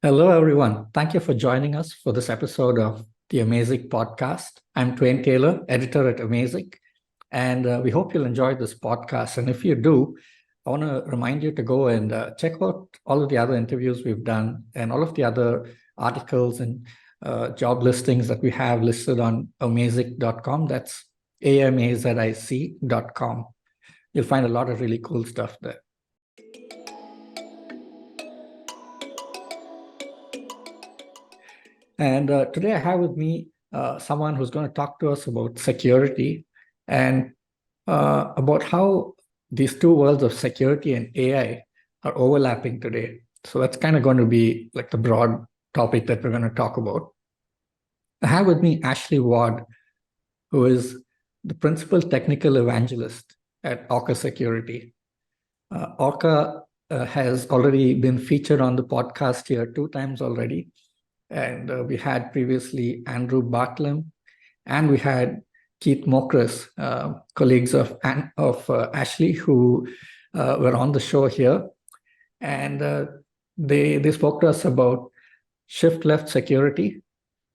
Hello, everyone. Thank you for joining us for this episode of the Amazing Podcast. I'm Twain Taylor, editor at Amazing, and we hope you'll enjoy this podcast. And if you do, I want to remind you to go and check out all of the other interviews we've done and all of the other articles and job listings that we have listed on amazic.com. That's amazic.com. You'll find a lot of really cool stuff there. And today I have with me someone who's going to talk to us about security and about how these two worlds of security and AI are overlapping today. So that's kind of going to be like the broad topic that we're going to talk about. I have with me Ashley Ward, who is the principal technical evangelist at Orca Security. Orca has already been featured on the podcast here 2 times already. And we had previously Andrew Bartlam, and we had Keith Mokris, colleagues of Ashley, who were on the show here. And they spoke to us about shift left security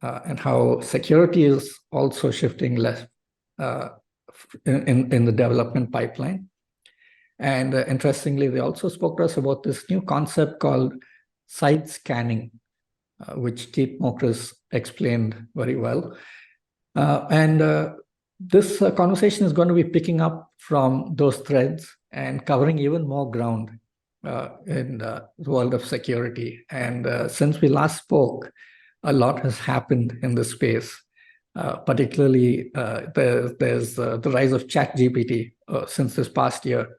and how security is also shifting left in the development pipeline. And interestingly, they also spoke to us about this new concept called site scanning, which Keith Mokris explained very well. This conversation is going to be picking up from those threads and covering even more ground in the world of security. And since we last spoke, a lot has happened in this space. Particularly, there's the rise of ChatGPT since this past year.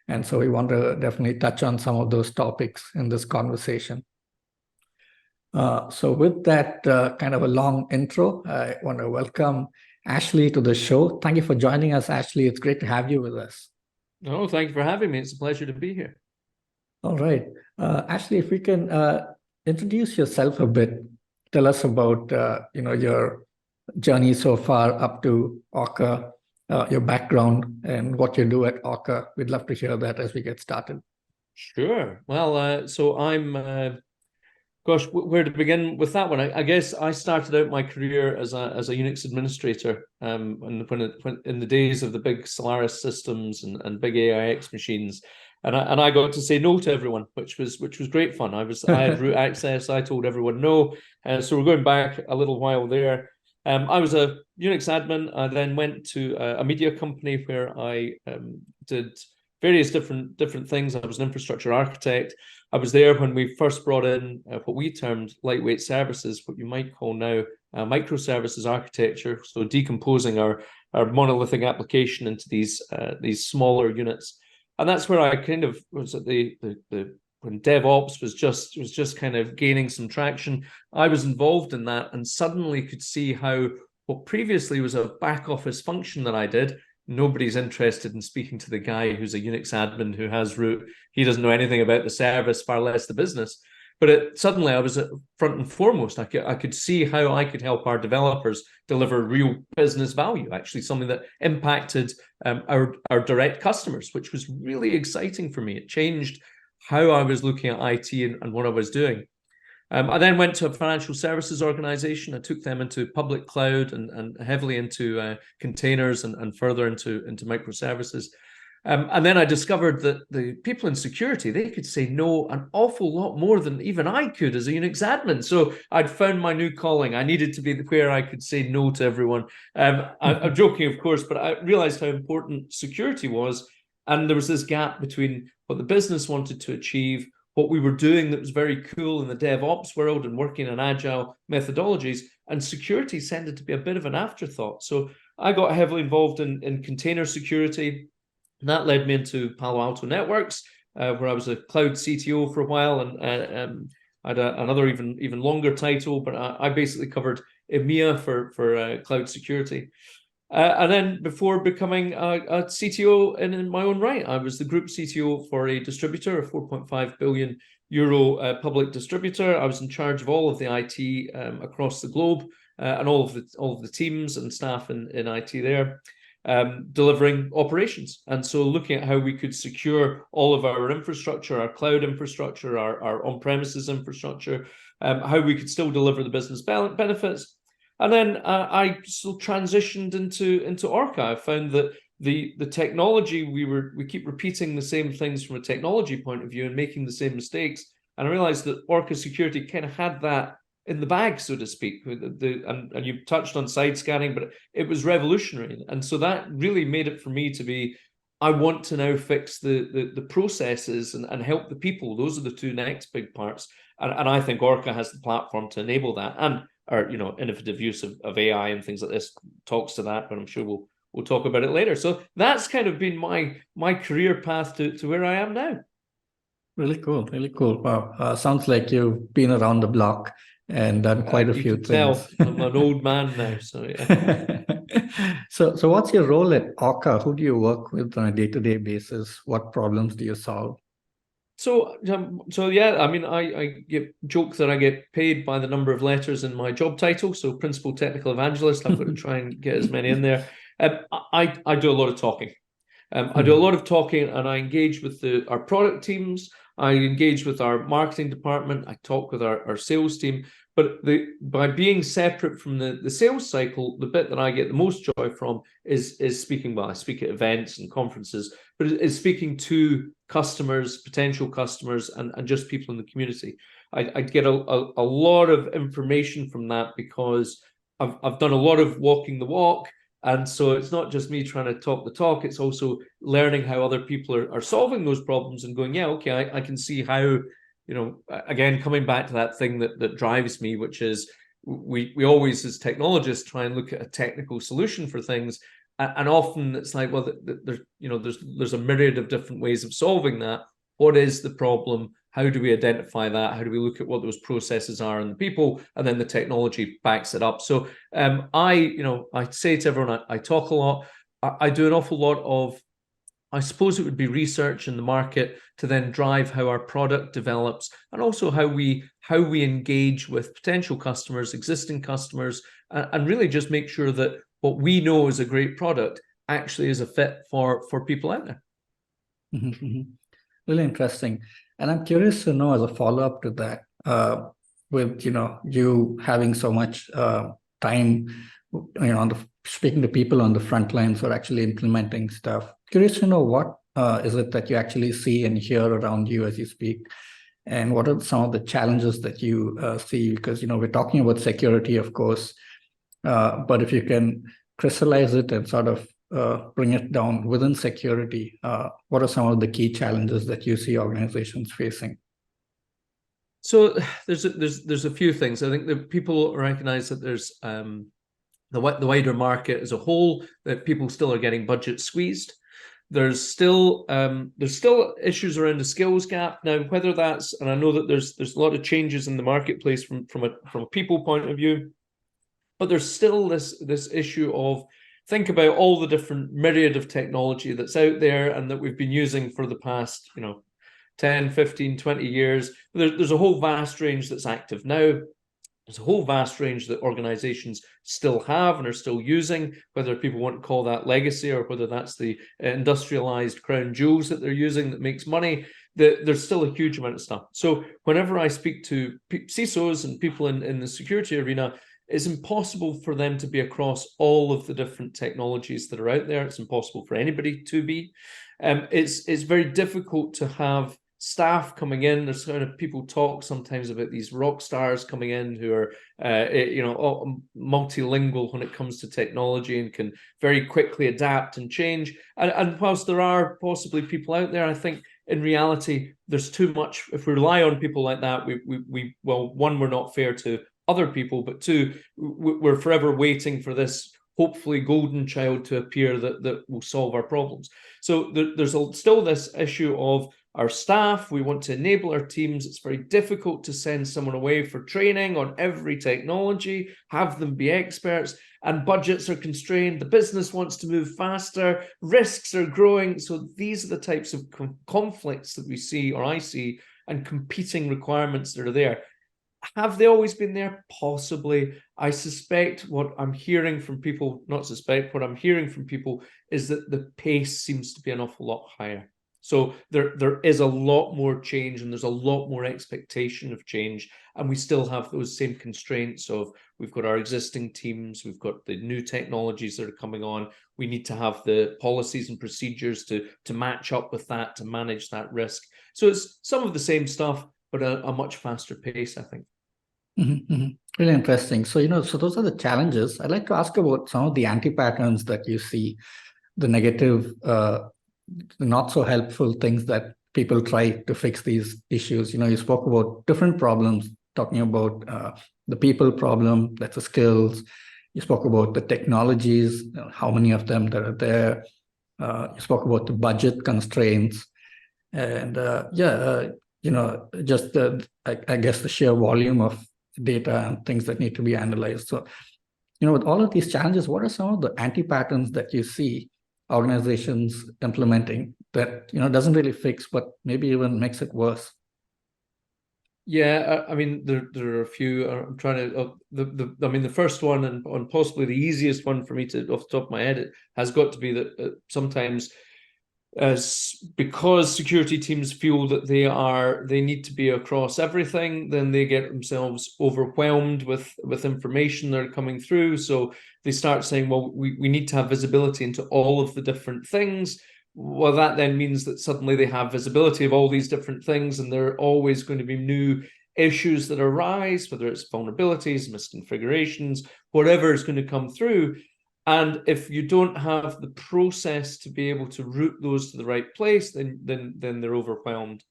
And so we want to definitely touch on some of those topics in this conversation. So with that kind of a long intro, I want to welcome Ashley to the show. Thank you for joining us, Ashley. It's great to have you with us. Oh, thank you for having me. It's a pleasure to be here. All right. Ashley, if we can introduce yourself a bit, tell us about your journey so far up to Orca, your background, and what you do at Orca. We'd love to hear that as we get started. Sure. Well, so I'm... Gosh, where to begin with that one? I guess I started out my career as a Unix administrator when in the days of the big Solaris systems and big AIX machines, and I got to say no to everyone, which was great fun. I had root access. I told everyone no, so we're going back a little while there. I was a Unix admin. I then went to a media company where I did various different things. I was an infrastructure architect. I was there when we first brought in what we termed lightweight services, what you might call now microservices architecture. So decomposing our monolithic application into these smaller units, and that's where I kind of was at the when DevOps was just kind of gaining some traction. I was involved in that, and suddenly could see how what previously was a back office function that I did. Nobody's interested in speaking to the guy who's a Unix admin who has root. He doesn't know anything about the service, far less the business. But suddenly I was at front and foremost. I could see how I could help our developers deliver real business value, actually something that impacted our direct customers, which was really exciting for me. It changed how I was looking at IT and what I was doing. I then went to a financial services organization. I took them into public cloud and heavily into containers and further into microservices. And then I discovered that the people in security, they could say no an awful lot more than even I could as a Unix admin. So I'd found my new calling. I needed to be where I could say no to everyone. I'm joking, of course, but I realized how important security was. And there was this gap between what the business wanted to achieve, what we were doing that was very cool in the DevOps world and working on agile methodologies, and security tended to be a bit of an afterthought. So I got heavily involved in container security. And that led me into Palo Alto Networks, where I was a cloud CTO for a while, and I had another even longer title, but I basically covered EMEA for cloud security. And then before becoming a CTO in my own right, I was the group CTO for a distributor, a 4.5 billion euro public distributor. I was in charge of all of the IT across the globe and all of the teams and staff in IT there. delivering operations. And so looking at how we could secure all of our infrastructure, our cloud infrastructure, our on-premises infrastructure, how we could still deliver the business benefits. And then I still transitioned into Orca. I found that the technology, we keep repeating the same things from a technology point of view and making the same mistakes. And I realized that Orca Security kind of had that in the bag, so to speak. And you touched on side scanning, but it was revolutionary. And so that really made it for me to be, I want to now fix the processes and help the people. Those are the two next big parts. And I think Orca has the platform to enable that. And our innovative use of AI and things like this talks to that, but I'm sure we'll talk about it later. So that's kind of been my career path to where I am now. Really cool, really cool. Wow, sounds like you've been around the block and done quite a You few can things. tell I'm an old man now, so yeah. So what's your role at Orca? Who do you work with on a day-to-day basis? What problems do you solve? So yeah, I mean, I get joke that I get paid by the number of letters in my job title. So principal technical evangelist, I've got to try and get as many in there. I do a lot of talking. I do a lot of talking, and I engage with our product teams. I engage with our marketing department. I talk with our sales team. But by being separate from the sales cycle, the bit that I get the most joy from is speaking. Well, I speak at events and conferences, but it's speaking to customers, potential customers, and just people in the community. I get a lot of information from that because I've done a lot of walking the walk. And so it's not just me trying to talk the talk, it's also learning how other people are solving those problems and going, yeah, okay, I can see how, again, coming back to that thing that drives me, which is we always, as technologists, try and look at a technical solution for things. And often it's like, well, there's a myriad of different ways of solving that. What is the problem? How do we identify that? How do we look at what those processes are and the people? And then the technology backs it up. So I say to everyone, I talk a lot. I do an awful lot of, I suppose it would be research in the market to then drive how our product develops and also how we engage with potential customers, existing customers, and really just make sure that what we know is a great product actually is a fit for people out there. Really interesting. And I'm curious to know, as a follow-up to that, with you having so much time, on speaking to people on the front lines or actually implementing stuff. Curious to know what is it that you actually see and hear around you as you speak, and what are some of the challenges that you see? Because we're talking about security, of course, but if you can crystallize it and sort of bring it down within security, what are some of the key challenges that you see organizations facing? So there's a few things. I think that people recognize that there's the wider market as a whole, that people still are getting budget squeezed. There's still issues around the skills gap now. Whether that's, and I know that there's a lot of changes in the marketplace from a people point of view, but there's still this issue of, think about all the different myriad of technology that's out there and that we've been using for the past 10, 15, 20 years. There's a whole vast range that's active now. There's a whole vast range that organizations still have and are still using, whether people want to call that legacy or whether that's the industrialized crown jewels that they're using that makes money. There's still a huge amount of stuff. So whenever I speak to CISOs and people in the security arena, it's impossible for them to be across all of the different technologies that are out there. It's impossible for anybody to be. It's very difficult to have staff coming in. There's kind of people talk sometimes about these rock stars coming in who are multilingual when it comes to technology and can very quickly adapt and change. And whilst there are possibly people out there, I think in reality there's too much. If we rely on people like that, well, one, we're not fair to other people, but two, we're forever waiting for this hopefully golden child to appear that will solve our problems. So there's still this issue of our staff. We want to enable our teams. It's very difficult to send someone away for training on every technology, have them be experts, and budgets are constrained. The business wants to move faster. Risks are growing. So these are the types of conflicts that we see, or I see, and competing requirements that are there. Have they always been there? Possibly. I suspect what I'm hearing from people, not suspect, what I'm hearing from people is that the pace seems to be an awful lot higher. So there is a lot more change, and there's a lot more expectation of change. And we still have those same constraints of, we've got our existing teams, we've got the new technologies that are coming on. We need to have the policies and procedures to match up with that, to manage that risk. So it's some of the same stuff, but a much faster pace, I think. Really interesting. So, so those are the challenges. I'd like to ask about some of the anti-patterns that you see, the negative, not so helpful things that people try to fix these issues. You spoke about different problems, talking about the people problem, that's the skills. You spoke about the technologies, how many of them that are there. You spoke about the budget constraints. And just I guess the sheer volume of data and things that need to be analyzed. So, with all of these challenges, what are some of the anti-patterns that you see organizations implementing that, doesn't really fix, but maybe even makes it worse? Yeah, I mean, there are a few. I'm trying to I mean, the first one, and possibly the easiest one for me to off the top of my head, it has got to be that sometimes, as because security teams feel that they need to be across everything, then they get themselves overwhelmed with information that are coming through. So they start saying, well, we need to have visibility into all of the different things. Well, that then means that suddenly they have visibility of all these different things, and there are always going to be new issues that arise, whether it's vulnerabilities, misconfigurations, whatever is going to come through. And if you don't have the process to be able to route those to the right place, then they're overwhelmed.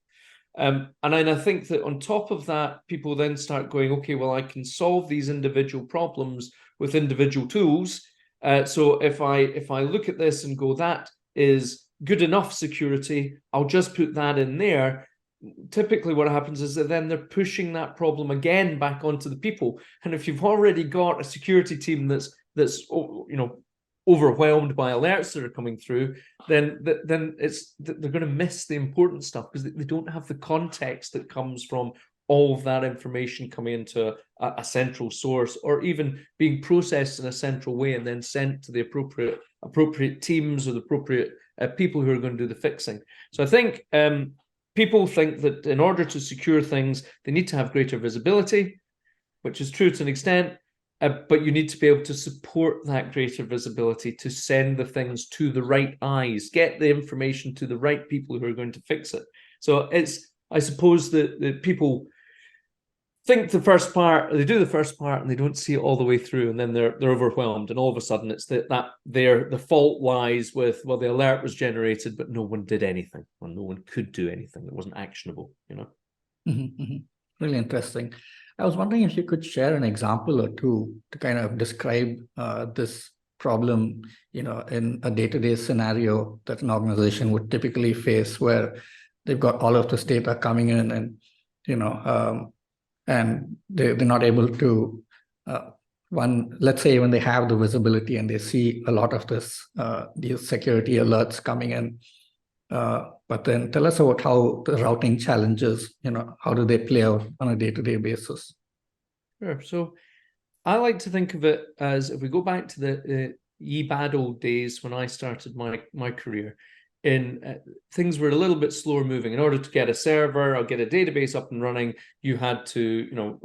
And then I think that on top of that, people then start going, okay, well, I can solve these individual problems with individual tools. So if I look at this and go, that is good enough security, I'll just put that in there. Typically what happens is that then they're pushing that problem again back onto the people. And if you've already got a security team that's overwhelmed by alerts that are coming through, then they're going to miss the important stuff because they don't have the context that comes from all of that information coming into a central source, or even being processed in a central way and then sent to the appropriate teams or the appropriate people who are going to do the fixing. So I think people think that in order to secure things, they need to have greater visibility, which is true to an extent, but you need to be able to support that greater visibility to send the things to the right eyes, get the information to the right people who are going to fix it. So I suppose that the people think the first part, they do the first part, and they don't see it all the way through, and then they're overwhelmed, and all of a sudden it's the fault lies with, well, the alert was generated, but no one did anything, or no one could do anything. It wasn't actionable, Really interesting. I was wondering if you could share an example or two to kind of describe this problem, in a day-to-day scenario that an organization would typically face, where they've got all of this data coming in, and and they're not able to, let's say when they have the visibility and they see a lot of these security alerts coming in, but then tell us about how the routing challenges, how do they play out on a day-to-day basis? Sure. So I like to think of it as, if we go back to the ye bad old days when I started my career, things were a little bit slower moving. In order to get a server or get a database up and running, you had to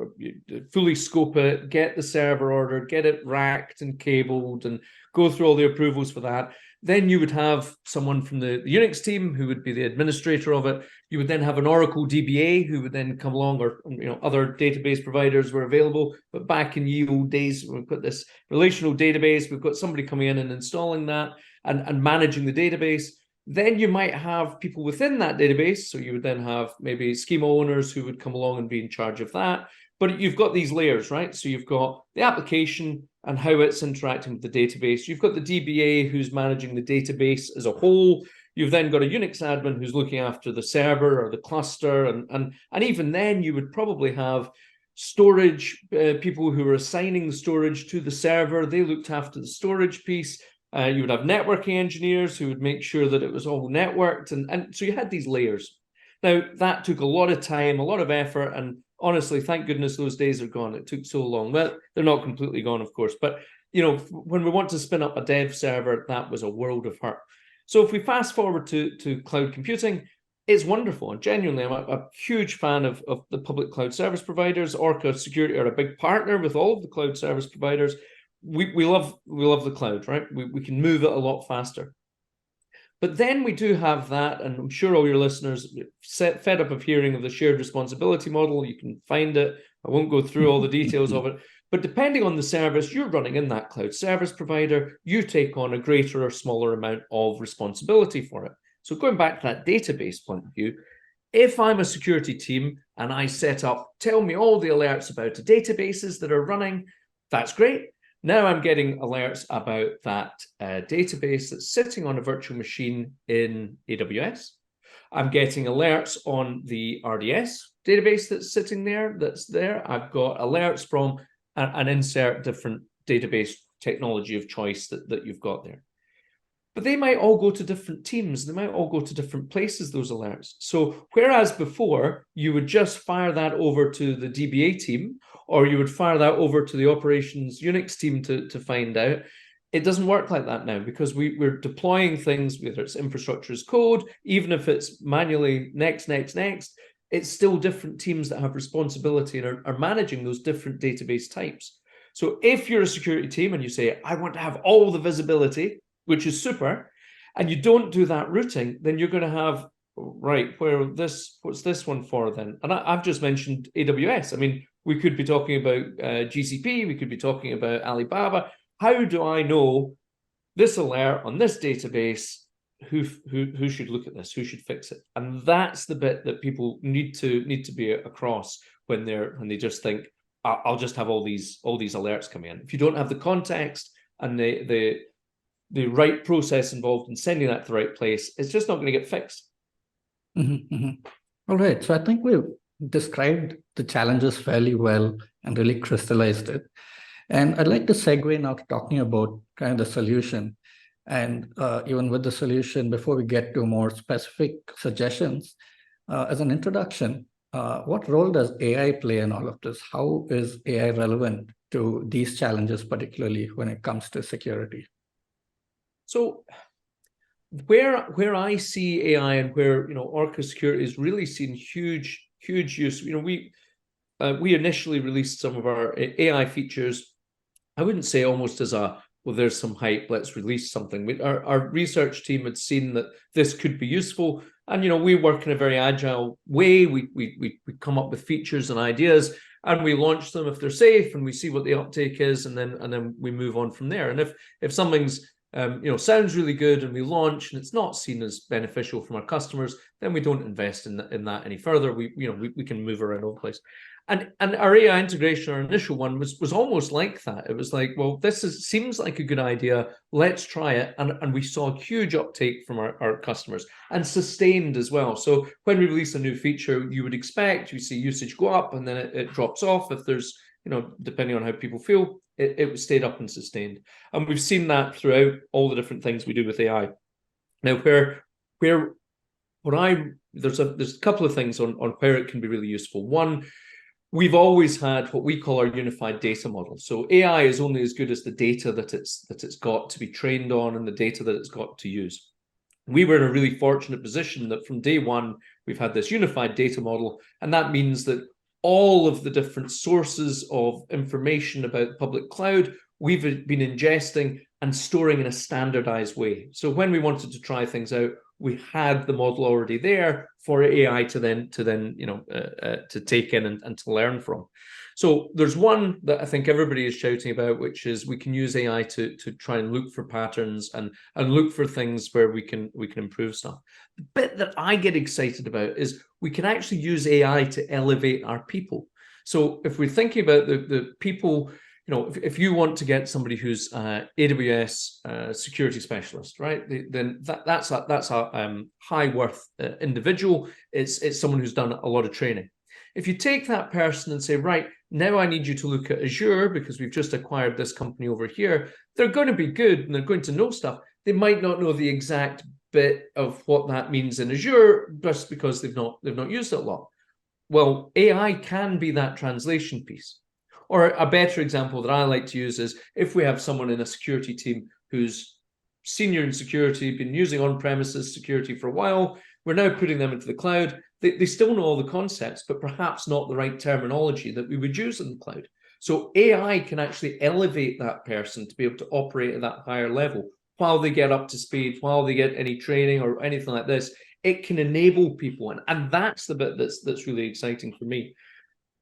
fully scope it, get the server ordered, get it racked and cabled, and go through all the approvals for that. Then you would have someone from the Unix team who would be the administrator of it. You would then have an Oracle DBA who would then come along, or other database providers were available. But back in ye old days, we've got this relational database. We've got somebody coming in and installing that and managing the database. Then you might have people within that database. So you would then have maybe schema owners who would come along and be in charge of that. But you've got these layers, right? So you've got the application and how it's interacting with the database. You've got the DBA who's managing the database as a whole. You've then got a Unix admin who's looking after the server or the cluster. And even then you would probably have storage people who are assigning the storage to the server. They looked after the storage piece. You would have networking engineers who would make sure that it was all networked. And so you had these layers. Now, that took a lot of time, a lot of effort, and honestly, thank goodness those days are gone. It took so long. Well, they're not completely gone, of course, but when we want to spin up a dev server, that was a world of hurt. So if we fast forward to cloud computing, it's wonderful. And genuinely, I'm a huge fan of the public cloud service providers. Orca Security are a big partner with all of the cloud service providers. We love the cloud, right? We can move it a lot faster. But then we do have that, and I'm sure all your listeners fed up of hearing of the shared responsibility model. You can find it. I won't go through all the details of it. But depending on the service you're running in that cloud service provider, you take on a greater or smaller amount of responsibility for it. So going back to that database point of view, if I'm a security team and I set up, tell me all the alerts about the databases that are running, that's great. Now I'm getting alerts about that database that's sitting on a virtual machine in AWS. I'm getting alerts on the RDS database that's sitting there, I've got alerts from an insert different database technology of choice that you've got there. But they might all go to different teams. They might all go to different places, those alerts. So whereas before, you would just fire that over to the DBA team, or you would fire that over to the operations Unix team to find out, it doesn't work like that now, because we're deploying things, whether it's infrastructure as code, even if it's manually next, it's still different teams that have responsibility and are managing those different database types. So if you're a security team and you say, I want to have all the visibility, which is super, and you don't do that routing, then you're going to have, right, what's this one for then? And I've just mentioned AWS. I mean, we could be talking about GCP, we could be talking about Alibaba. How do I know this alert on this database? Who should look at this? Who should fix it? And that's the bit that people need to be across when they just think, I'll just have all these alerts coming in. If you don't have the context and the right process involved in sending that to the right place, it's just not going to get fixed. All right. So I think we've described the challenges fairly well and really crystallized it. And I'd like to segue now to talking about kind of the solution. And even with the solution, before we get to more specific suggestions, as an introduction, what role does AI play in all of this? How is AI relevant to these challenges, particularly when it comes to security? So where I see AI and where Orca Security is really seeing huge use. We initially released some of our AI features. I wouldn't say almost as there's some hype, let's release something. Our research team had seen that this could be useful, and we work in a very agile way. We come up with features and ideas, and we launch them if they're safe, and we see what the uptake is, and then we move on from there. And if something's sounds really good and we launch and it's not seen as beneficial from our customers, then we don't invest in that any further. We can move around all the place. And our AI integration, our initial one was almost like that. It was like, well, seems like a good idea. Let's try it. And we saw huge uptake from our customers, and sustained as well. So when we release a new feature, you would expect, you see usage go up and then it drops off. If there's, depending on how people feel, it stayed up and sustained. And we've seen that throughout all the different things we do with AI. Now, there's a couple of things on where it can be really useful. One, we've always had what we call our unified data model. So AI is only as good as the data that it's got to be trained on and the data that it's got to use. We were in a really fortunate position that from day one, we've had this unified data model. And that means that all of the different sources of information about the public cloud, we've been ingesting and storing in a standardized way. So when we wanted to try things out, we had the model already there for AI to take in and to learn from. So there's one that I think everybody is shouting about, which is we can use AI to try and look for patterns and look for things where we can improve stuff. The bit that I get excited about is we can actually use AI to elevate our people. So if we're thinking about the people, if you want to get somebody who's AWS security specialist, right? Then that's a high worth individual. It's someone who's done a lot of training. If you take that person and say, right, now I need you to look at Azure because we've just acquired this company over here, they're going to be good and they're going to know stuff. They might not know the exact bit of what that means in Azure just because they've not used it a lot. well, AI can be that translation piece. Or a better example that I like to use is if we have someone in a security team who's senior in security, been using on-premises security for a while, we're now putting them into the cloud. They still know all the concepts, but perhaps not the right terminology that we would use in the cloud. So AI can actually elevate that person to be able to operate at that higher level while they get up to speed, while they get any training or anything like this. It can enable people, and that's the bit that's really exciting for me.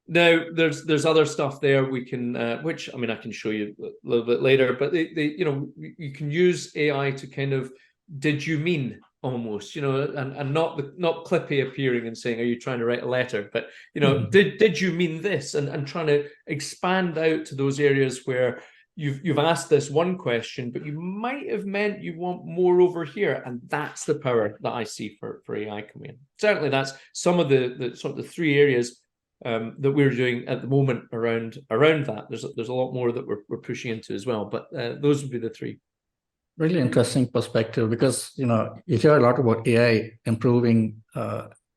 Now, there's other stuff there we can, which I mean I can show you a little bit later, but you can use AI to kind of, did you mean, almost, and not Clippy appearing and saying, are you trying to write a letter? But did you mean this? And trying to expand out to those areas where you've asked this one question, but you might have meant you want more over here, and that's the power that I see for AI coming in. Certainly, that's some of the sort of the three areas that we're doing at the moment around that. There's a lot more that we're pushing into as well, but those would be the three. Really interesting perspective, because you hear a lot about AI improving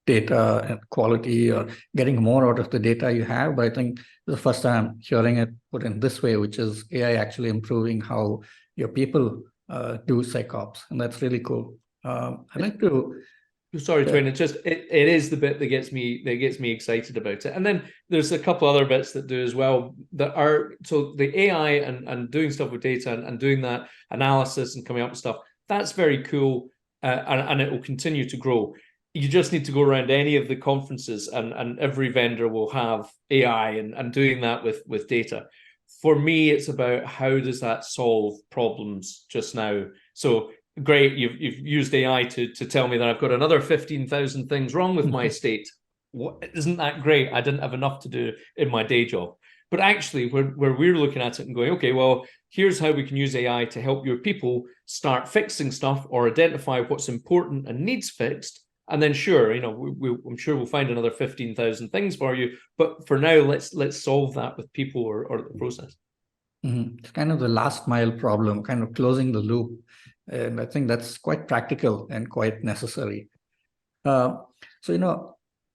data and quality, or getting more out of the data you have. But I think the first time I'm hearing it put in this way, which is AI actually improving how your people do SecOps, and that's really cool. I'd like to. Sorry, Twain. It is the bit that gets me excited about it. And then there's a couple other bits that do as well that are, so the AI and doing stuff with data and doing that analysis and coming up with stuff, that's very cool, and it will continue to grow. You just need to go around any of the conferences and every vendor will have AI and doing that with data. For me, it's about how does that solve problems just now. So great, you've used AI to tell me that I've got another 15,000 things wrong with my estate. Isn't that great? I didn't have enough to do in my day job. But actually, where we're looking at it and going, okay, well, here's how we can use AI to help your people start fixing stuff or identify what's important and needs fixed. And then sure, I'm sure we'll find another 15,000 things for you. But for now, let's solve that with people or the process. It's kind of the last mile problem, kind of closing the loop. And I think that's quite practical and quite necessary. So,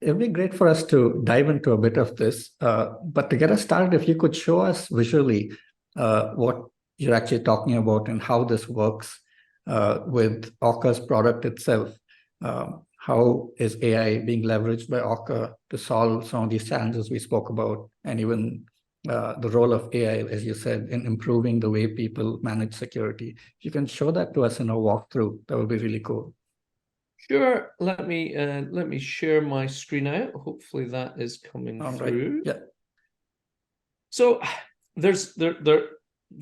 it'd be great for us to dive into a bit of this. But to get us started, if you could show us visually what you're actually talking about and how this works with Orca's product itself. How is AI being leveraged by Orca to solve some of these challenges we spoke about, and even the role of AI, as you said, in improving the way people manage security. If you can show that to us in a walkthrough, that would be really cool. Sure. Let me share my screen out. Hopefully that is coming through. Right. Yeah. So there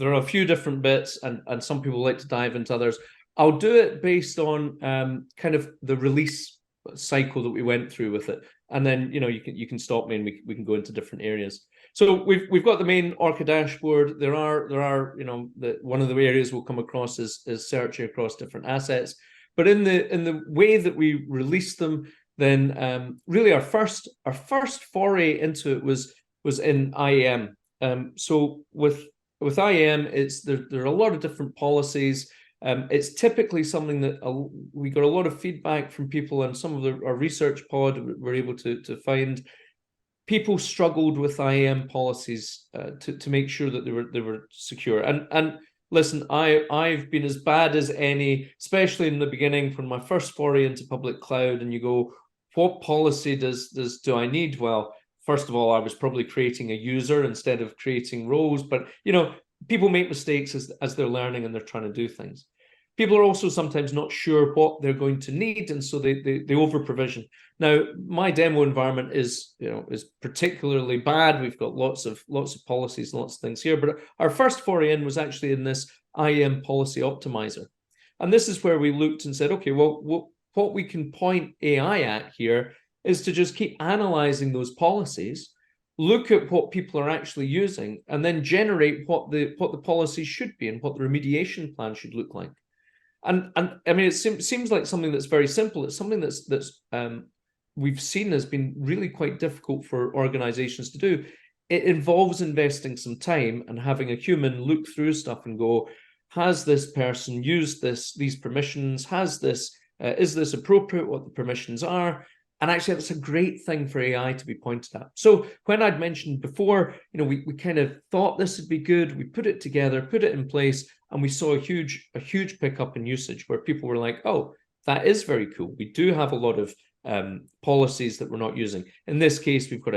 are a few different bits, and some people like to dive into others. I'll do it based on kind of the release cycle that we went through with it, and then you can stop me and we can go into different areas. So we've got the main Orca dashboard. There are one of the areas we'll come across is searching across different assets. But in the way that we released them, then really our first foray into it was in IAM. So with IAM, there are a lot of different policies. It's typically something that we got a lot of feedback from people, and some of our research pod were able to find people struggled with IAM policies to make sure that they were secure. And listen, I've been as bad as any, especially in the beginning from my first foray into public cloud. And you go, what policy do I need? Well, first of all, I was probably creating a user instead of creating roles. But people make mistakes as they're learning and they're trying to do things. People are also sometimes not sure what they're going to need, and so they over provision. Now, my demo environment is particularly bad. We've got lots of policies, lots of things here. But our first foray in was actually in this IAM policy optimizer, and this is where we looked and said, okay, well, what we can point AI at here is to just keep analyzing those policies, look at what people are actually using, and then generate what the policies should be and what the remediation plan should look like. And I mean, it seems like something that's very simple. It's something that's we've seen has been really quite difficult for organizations to do. It involves investing some time and having a human look through stuff and go, has this person used these permissions? Is this appropriate, what the permissions are? And actually, that's a great thing for AI to be pointed at. So when I'd mentioned before, we kind of thought this would be good. We put it together, put it in place, and we saw a huge pickup in usage where people were like, oh, that is very cool. We do have a lot of policies that we're not using. In this case, we've got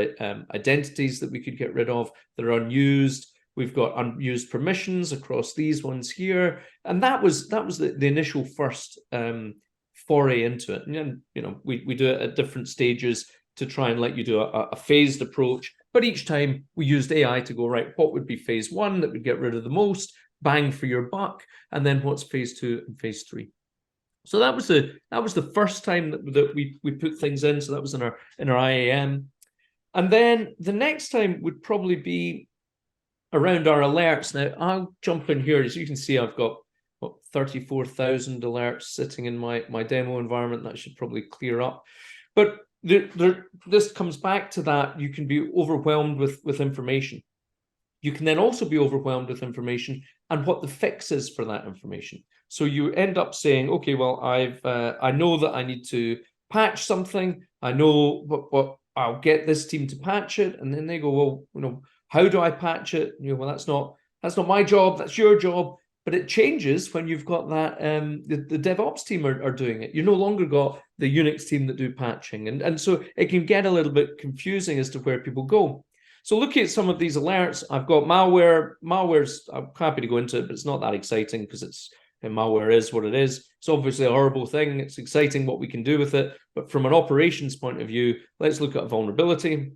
identities that we could get rid of that are unused. We've got unused permissions across these ones here. And that was the initial first foray into it. And we do it at different stages to try and let you do a phased approach. But each time we used AI to go, right, what would be phase one that would get rid of the most, bang for your buck, and then what's phase two and phase three. So that was the first time that we put things in. So that was in our IAM. And then the next time would probably be around our alerts. Now I'll jump in here. As you can see, I've got 34,000 alerts sitting in my demo environment. That should probably clear up. But this comes back to that. You can be overwhelmed with information. You can then also be overwhelmed with information and what the fix is for that information. So you end up saying, okay, well, I know that I need to patch something. I know what I'll get this team to patch it. And then they go, well, how do I patch it? Well, that's not my job. That's your job. But it changes when you've got that the DevOps team are doing it. You no longer got the Unix team that do patching. And so it can get a little bit confusing as to where people go. So looking at some of these alerts, I've got malware. Malware's, I'm happy to go into it, but it's not that exciting because malware is what it is. It's obviously a horrible thing. It's exciting what we can do with it. But from an operations point of view, let's look at a vulnerability.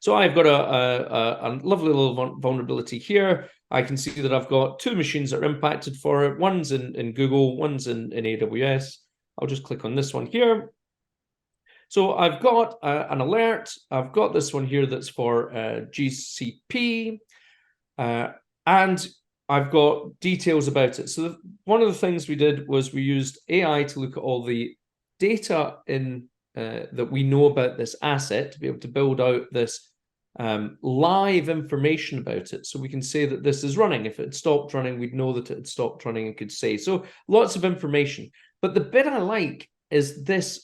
So I've got a lovely little vulnerability here. I can see that I've got two machines that are impacted for it. One's in Google, one's in AWS. I'll just click on this one here. So I've got an alert. I've got this one here that's for GCP. And I've got details about it. So one of the things we did was we used AI to look at all the data that we know about this asset to be able to build out this live information about it. So we can say that this is running. If it had stopped running, we'd know that it had stopped running and could say. So lots of information. But the bit I like is this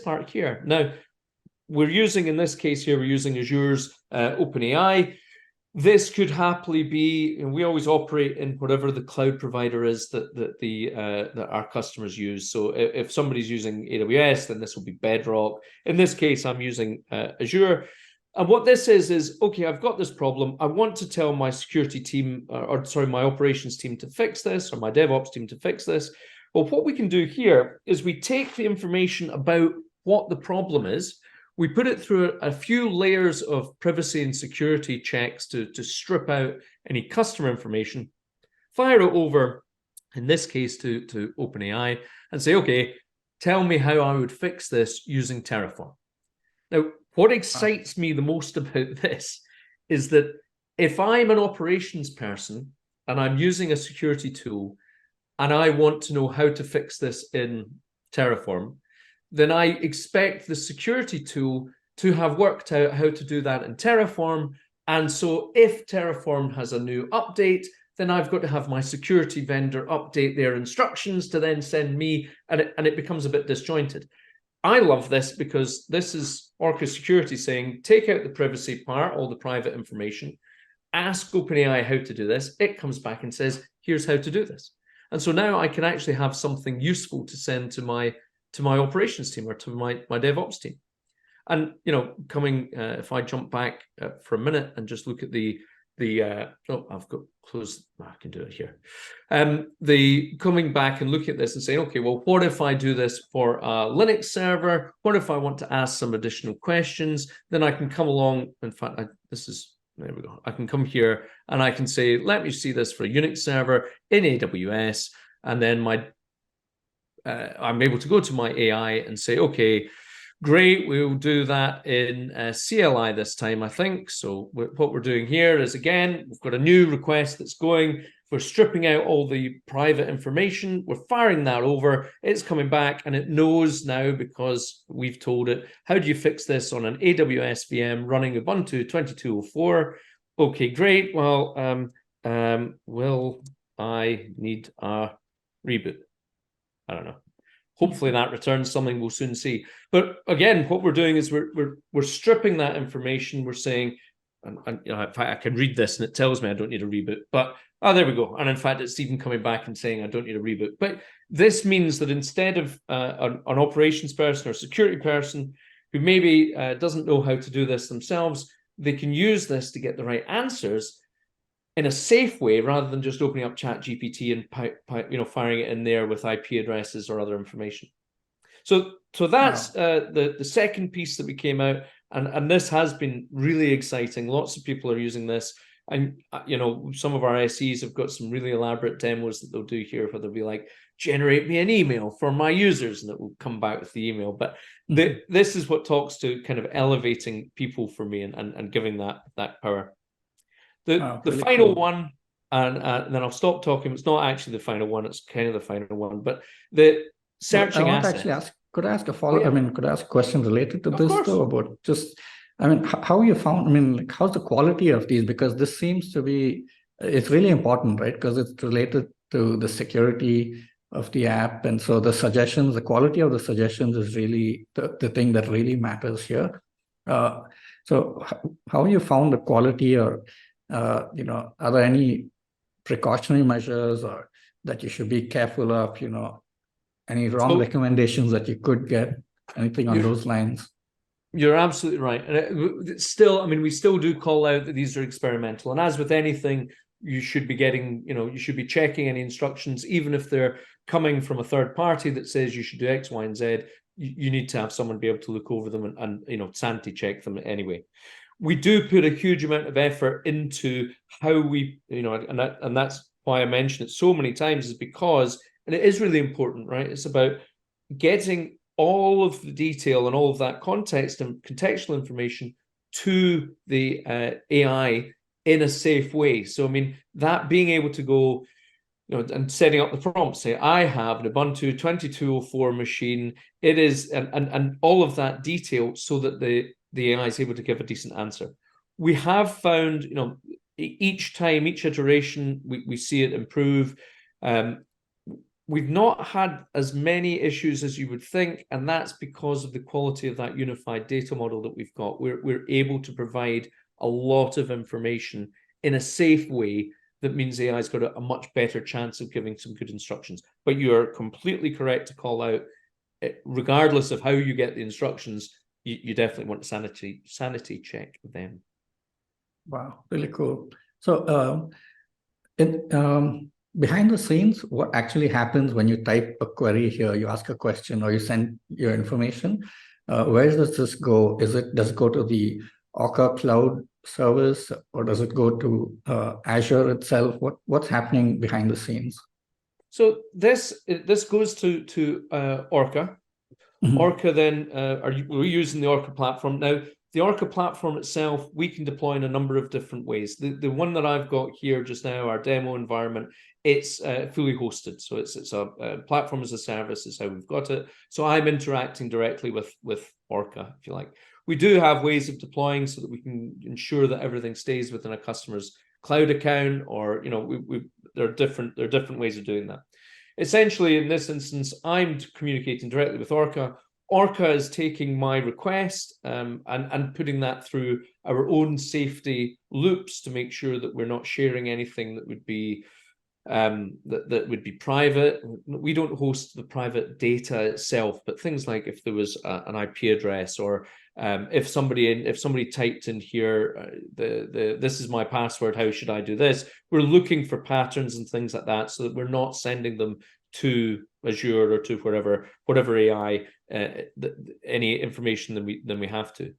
part here. Now, we're using, in this case here, we're using Azure's OpenAI. This could happily be, and we always operate in whatever the cloud provider is that our customers use. So if somebody's using AWS, then this will be Bedrock. In this case, I'm using Azure. And what this is, okay, I've got this problem. I want to tell my security team, my operations team to fix this, or my DevOps team to fix this. Well, what we can do here is we take the information about what the problem is, we put it through a few layers of privacy and security checks to strip out any customer information, fire it over, in this case, to OpenAI, and say, okay, tell me how I would fix this using Terraform. Now, what excites me the most about this is that if I'm an operations person and I'm using a security tool and I want to know how to fix this in Terraform, then I expect the security tool to have worked out how to do that in Terraform. And so if Terraform has a new update, then I've got to have my security vendor update their instructions to then send me, and it becomes a bit disjointed. I love this because this is Orca Security saying, take out the privacy part, all the private information, ask OpenAI how to do this. It comes back and says, here's how to do this. And so now I can actually have something useful to send to my operations team or to my DevOps team. And if I jump back for a minute and just look at I've got closed. I can do it here. The coming back and looking at this and saying, okay, well, what if I do this for a Linux server? What if I want to ask some additional questions? Then I can come along. In fact, there we go. I can come here and I can say, let me see this for a Unix server in AWS. And then I'm able to go to my AI and say, okay, great, we'll do that in CLI this time, I think. So what we're doing here is, again, we've got a new request that's going. We're stripping out all the private information. We're firing that over. It's coming back, and it knows now because we've told it, how do you fix this on an AWS VM running Ubuntu 2204? Okay, great. Well, will I need a reboot? I don't know. Hopefully that returns something we'll soon see. But again, what we're doing is we're stripping that information. We're saying, and you know, in fact, I can read this and it tells me I don't need a reboot. But oh, there we go. And in fact, it's even coming back and saying I don't need a reboot. But this means that instead of an operations person or security person who maybe doesn't know how to do this themselves, they can use this to get the right answers in a safe way, rather than just opening up ChatGPT and firing it in there with IP addresses or other information. So that's the second piece that we came out, and this has been really exciting. Lots of people are using this, and some of our SEs have got some really elaborate demos that they'll do here, where they'll be like, generate me an email for my users, and it will come back with the email. But this is what talks to kind of elevating people for me and giving that power. The final one, and then I'll stop talking. It's not actually the final one; it's kind of the final one. But the searching assets. Could I ask a follow? I mean, could I ask a question related to this though? About just, I mean, how you found? I mean, like, how's the quality of these? Because this seems to be, it's really important, right? Because it's related to the security of the app, and so the suggestions, the quality of the suggestions is really the thing that really matters here. So how you found the quality, or are there any precautionary measures or that you should be careful of, any wrong recommendations that you could get, anything on those lines? You're absolutely right. And still, I mean, we still do call out that these are experimental. And as with anything, you should be getting, you should be checking any instructions, even if they're coming from a third party that says you should do X, Y, and Z. You need to have someone be able to look over them and sanity check them anyway. We do put a huge amount of effort into how we, and that's why I mention it so many times, is because, and it is really important, right? It's about getting all of the detail and all of that context and contextual information to the AI in a safe way. So, I mean, that being able to go, and setting up the prompt, say, I have an Ubuntu 2204 machine. It is, and all of that detail, so that the AI is able to give a decent answer. We have found, each time, each iteration, we see it improve. We've not had as many issues as you would think, and that's because of the quality of that unified data model that we've got. We're able to provide a lot of information in a safe way. That means AI's got a much better chance of giving some good instructions. But you are completely correct to call out, regardless of how you get the instructions, you definitely want to sanity check them. Wow, really cool. So behind the scenes, what actually happens when you type a query here, you ask a question or you send your information, where does this go? Does it go to the Orca cloud service, or does it go to Azure itself? What's happening behind the scenes? So this goes to Orca. Orca then, we're using the Orca platform. Now, the Orca platform itself, we can deploy in a number of different ways. The one that I've got here just now, our demo environment, it's fully hosted. So it's a platform as a service is how we've got it. So I'm interacting directly with Orca, if you like. We do have ways of deploying so that we can ensure that everything stays within a customer's cloud account, or there are different ways of doing that. Essentially, in this instance, I'm communicating directly with Orca. Orca is taking my request and putting that through our own safety loops to make sure that we're not sharing anything that would be that would be private. We don't host the private data itself, but things like if there was an IP address, or if somebody typed in here, this is my password, how should I do this? We're looking for patterns and things like that, so that we're not sending them to Azure or to whatever AI any information than we have to.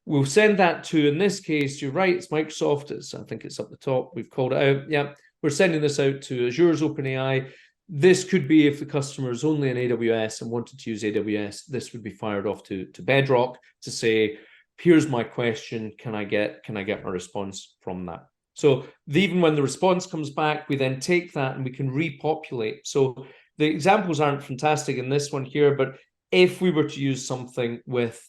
We'll send that to, in this case, you're right, it's Microsoft. I think it's up the top. We've called it out. Yeah, we're sending this out to Azure's OpenAI. This could be if the customer is only in AWS and wanted to use AWS, this would be fired off to Bedrock to say, here's my question, can I get my response from that? So even when the response comes back, we then take that and we can repopulate. So the examples aren't fantastic in this one here, but if we were to use something with,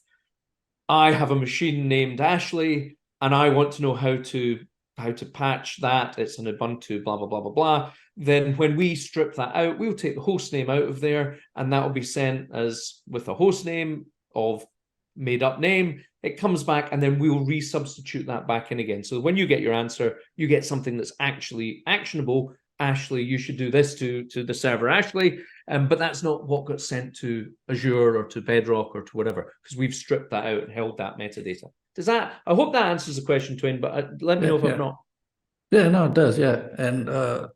I have a machine named Ashley and I want to know how to to patch that. It's an Ubuntu, blah, blah, blah, blah, blah. Then when we strip that out, we'll take the host name out of there, and that will be sent as with a host name of made up name. It comes back, and then we'll resubstitute that back in again. So when you get your answer, you get something that's actually actionable. Ashley, you should do this to the server Ashley, but that's not what got sent to Azure or to Bedrock or to whatever, because we've stripped that out and held that metadata. Does that? I hope that answers the question, Twain. But let me know if I'm not. Yeah, no, it does. Yeah, and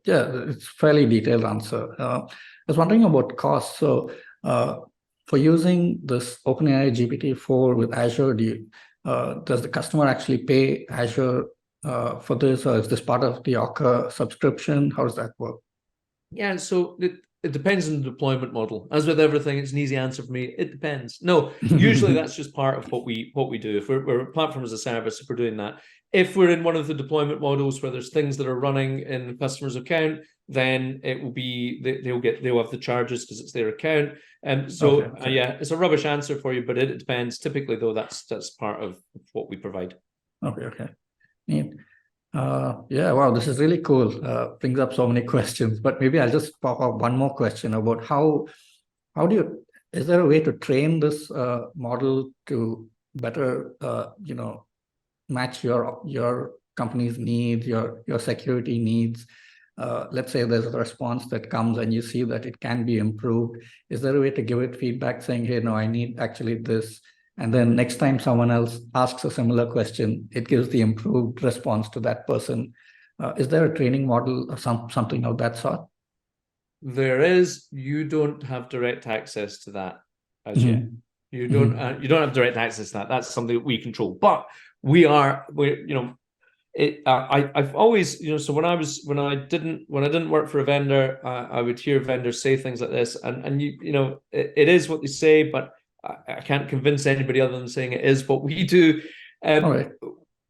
it's fairly detailed answer. I was wondering about cost. So, for using this OpenAI GPT-4 with Azure, does the customer actually pay Azure for this, or is this part of the Orca subscription? How does that work? Yeah, so it depends on the deployment model. As with everything, it's an easy answer for me. It depends. No, usually that's just part of what we do. If we're a platform as a service, if we're doing that. If we're in one of the deployment models where there's things that are running in the customer's account, then it will be they'll have the charges because it's their account. And so Okay. yeah, it's a rubbish answer for you, but it depends. Typically, though, that's part of what we provide. Okay. Neat. Yeah, wow, this is really cool. Brings up so many questions, but maybe I'll just pop up one more question about how do you, is there a way to train this model to better, match your company's needs, your security needs? Let's say there's a response that comes and you see that it can be improved. Is there a way to give it feedback saying, hey, no, I need actually this? And then next time someone else asks a similar question, it gives the improved response to that person. Is there a training model or something of that sort? There is. You don't have direct access to that as yet. Mhm. You don't. Mhm. You don't have direct access to that. That's something that we control. But we are. I've always, So when I didn't work for a vendor, I would hear vendors say things like this, and it is what they say, but I can't convince anybody other than saying it is what we do. All right.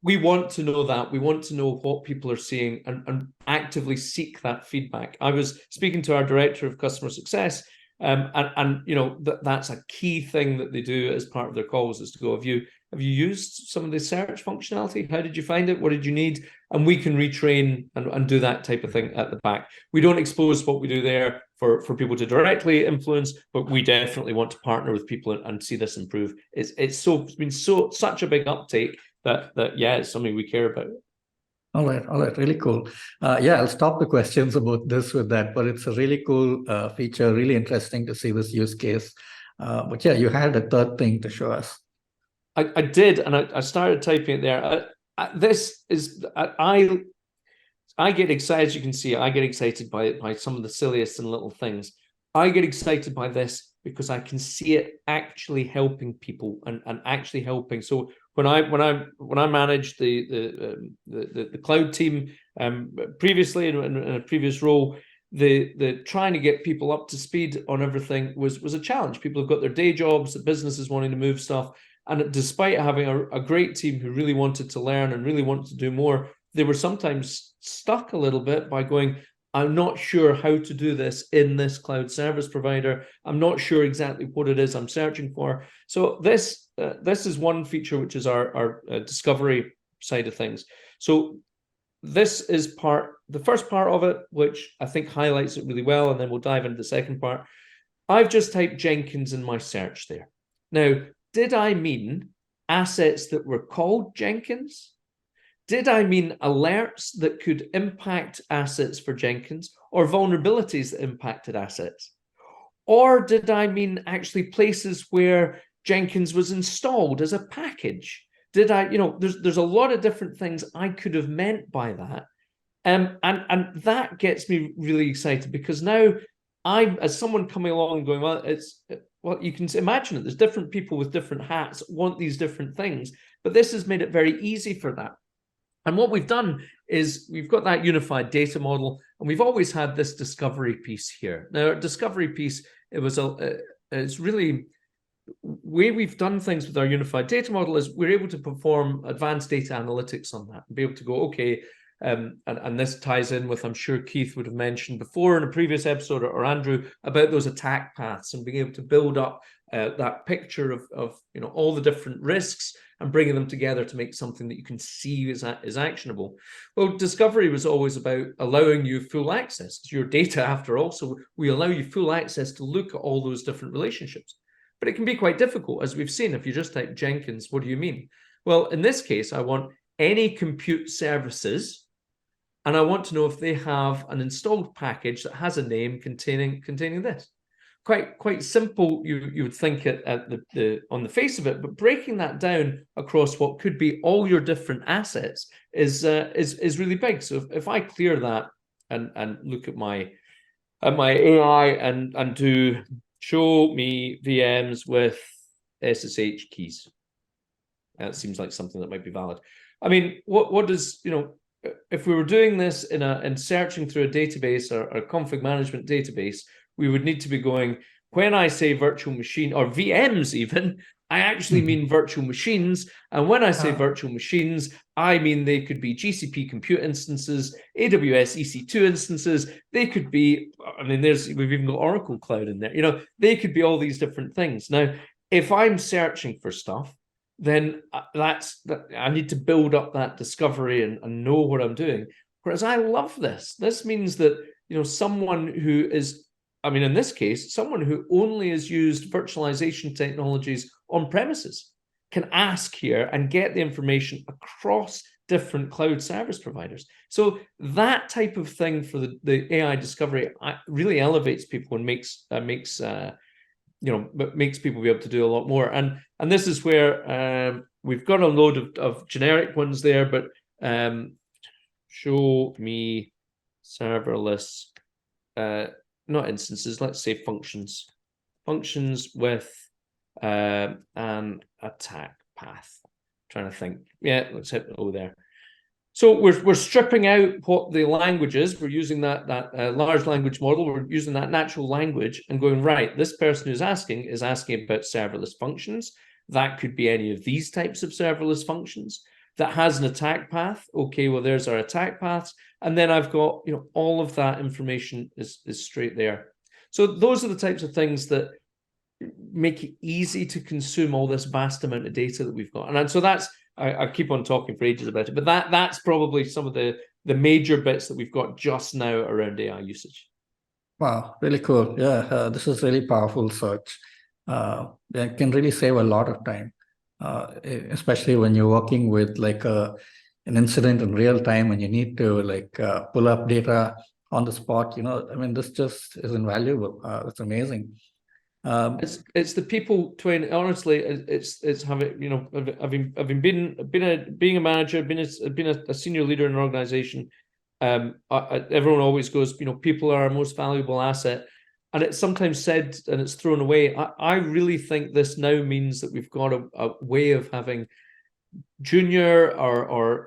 We want to know that. We want to know what people are seeing and actively seek that feedback. I was speaking to our director of customer success, and that's a key thing that they do as part of their calls is to go, have you used some of the search functionality? How did you find it? What did you need? And we can retrain and do that type of thing at the back. We don't expose what we do there for people to directly influence, but we definitely want to partner with people and see this improve. It's been such a big uptake that yeah, it's something we care about. All right, really cool. Yeah, I'll stop the questions about this with that, but it's a really cool feature, really interesting to see this use case. But yeah, you had a third thing to show us. I did, and I started typing it there. I get excited, as you can see, I get excited by some of the silliest and little things. I get excited by this because I can see it actually helping people and actually helping. So when I managed the cloud team previously in a previous role, the trying to get people up to speed on everything was a challenge. People have got their day jobs, the business is wanting to move stuff, and despite having a great team who really wanted to learn and really wanted to do more, they were sometimes stuck a little bit by going, I'm not sure how to do this in this cloud service provider. I'm not sure exactly what it is I'm searching for. So this is one feature, which is our discovery side of things. So this is the first part of it, which I think highlights it really well, and then we'll dive into the second part. I've just typed Jenkins in my search there. Now, did I mean assets that were called Jenkins? Did I mean alerts that could impact assets for Jenkins or vulnerabilities that impacted assets? Or did I mean actually places where Jenkins was installed as a package? Did I, there's a lot of different things I could have meant by that. And that gets me really excited because now I'm, as someone coming along and going, well, you can imagine it. There's different people with different hats want these different things, but this has made it very easy for that. And what we've done is we've got that unified data model, and we've always had this discovery piece here. Now, our discovery piece, it's really way we've done things with our unified data model is we're able to perform advanced data analytics on that and be able to go, okay, and this ties in with, I'm sure Keith would have mentioned before in a previous episode, or Andrew, about those attack paths and being able to build up that picture of all the different risks and bringing them together to make something that you can see is actionable. Well, discovery was always about allowing you full access to your data after all. So we allow you full access to look at all those different relationships. But it can be quite difficult, as we've seen. If you just type Jenkins, what do you mean? Well, in this case, I want any compute services, and I want to know if they have an installed package that has a name containing this. Quite simple, you would think it at the on the face of it, but breaking that down across what could be all your different assets is really big. So if I clear that and look at my AI and do show me VMs with SSH keys, that seems like something that might be valid. I mean, what does, if we were doing this in searching through a database or a config management database, we would need to be going, when I say virtual machine or VMs even, I actually mean virtual machines. And when I say virtual machines, I mean they could be GCP compute instances, AWS EC2 instances. They could be, we've even got Oracle Cloud in there. They could be all these different things. Now, if I'm searching for stuff, then I need to build up that discovery and know what I'm doing. Whereas I love this. This means that, someone who is, in this case, someone who only has used virtualization technologies on premises can ask here and get the information across different cloud service providers. So that type of thing for the AI discovery really elevates people and makes people be able to do a lot more. And this is where we've got a load of generic ones there, but show me serverless, not instances, let's say functions with an attack path. Trying to think. Yeah, let's hit O there. So we're stripping out what the language is. We're using that large language model. We're using that natural language and going, right, this person who's asking is asking about serverless functions. That could be any of these types of serverless functions. That has an attack path. Okay, well, there's our attack paths. And then I've got, all of that information is straight there. So those are the types of things that make it easy to consume all this vast amount of data that we've got. And so that's, I keep on talking for ages about it, but that's probably some of the major bits that we've got just now around AI usage. Wow, really cool. Yeah, this is really powerful search. It can really save a lot of time, especially when you're working with like an incident in real time and you need to pull up data on the spot. This just is invaluable. It's amazing. It's the people, Twain. Honestly, it's having having being a manager, been a senior leader in an organization. Everyone always goes, people are our most valuable asset, and it's sometimes said and it's thrown away. I really think this now means that we've got a way of having junior or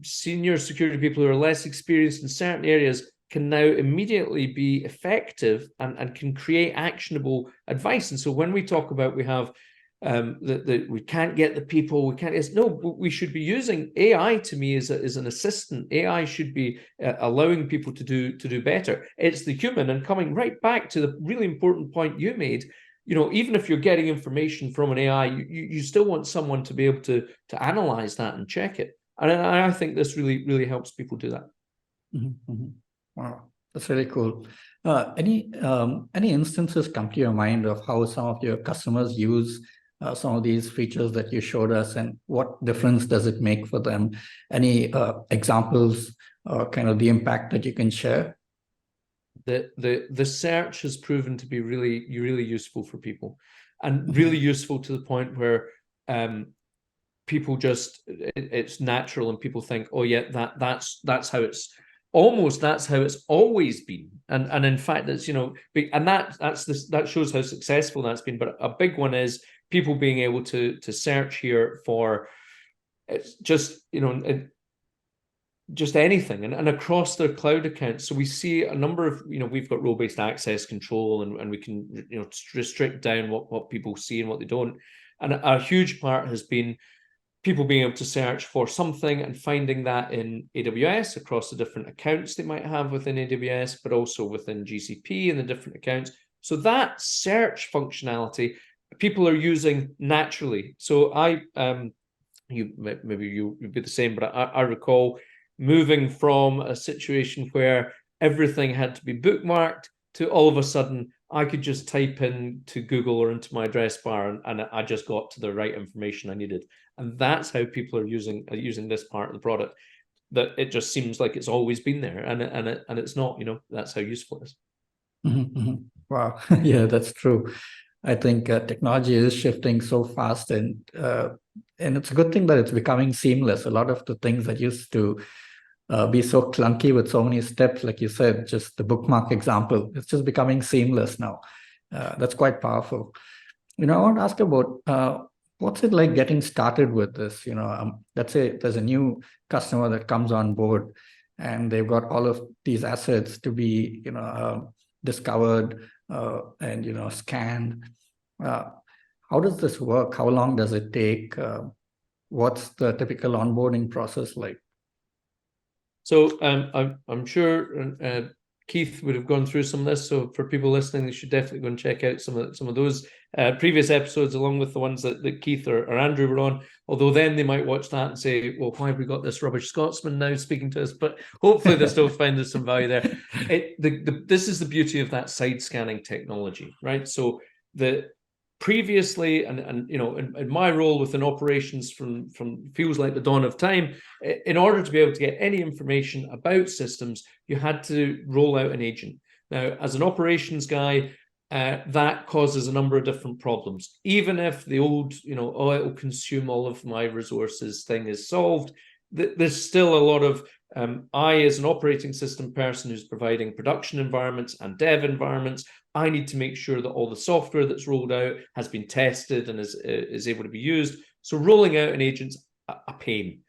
senior security people who are less experienced in certain areas can now immediately be effective and can create actionable advice. And so when we talk about we have we can't get the people, we should be using AI. To me, as an assistant. AI should be allowing people to do better. It's the human. And coming right back to the really important point you made, even if you're getting information from an AI, you still want someone to be able to analyze that and check it. And I think this really helps people do that. Wow, that's really cool. Any instances come to your mind of how some of your customers use some of these features that you showed us, and what difference does it make for them? Any examples or kind of the impact that you can share? The search has proven to be really useful for people, and really useful to the point where people just it's natural, and people think, oh yeah, that's how it's always been, and in fact that's and that shows how successful that's been. But a big one is people being able to search here for just just anything and across their cloud accounts. So we see a number of, we've got role-based access control, and we can, restrict down what people see and what they don't. And a huge part has been people being able to search for something and finding that in AWS across the different accounts they might have within AWS, but also within GCP and the different accounts. So that search functionality people are using naturally. So maybe you'd be the same, but I recall moving from a situation where everything had to be bookmarked to all of a sudden I could just type in to Google or into my address bar and I just got to the right information I needed. And that's how people are using this part of the product. That it just seems like it's always been there, and it's not. That's how useful it is. Wow, yeah, that's true. I think technology is shifting so fast, and it's a good thing that it's becoming seamless. A lot of the things that used to be so clunky with so many steps, like you said, just the bookmark example, it's just becoming seamless now. That's quite powerful. I want to ask about what's it like getting started with this? Let's say there's a new customer that comes on board, and they've got all of these assets to be, discovered and scanned. Uh, how does this work? How long does it take? What's the typical onboarding process like? So I'm sure Keith would have gone through some of this. So for people listening, they should definitely go and check out some of those previous episodes, along with the ones that Keith or Andrew were on. Although then they might watch that and say, "Well, why have we got this rubbish Scotsman now speaking to us?" But hopefully they still find there's some value there. This is the beauty of that side scanning technology, right? So the previously, and in my role within operations from feels like the dawn of time, in order to be able to get any information about systems, you had to roll out an agent. Now, as an operations guy, that causes a number of different problems. Even if the old, oh, it'll consume all of my resources thing is solved, there's still a lot of I, as an operating system person who's providing production environments and dev environments, I need to make sure that all the software that's rolled out has been tested and is able to be used. So rolling out an agent's a pain.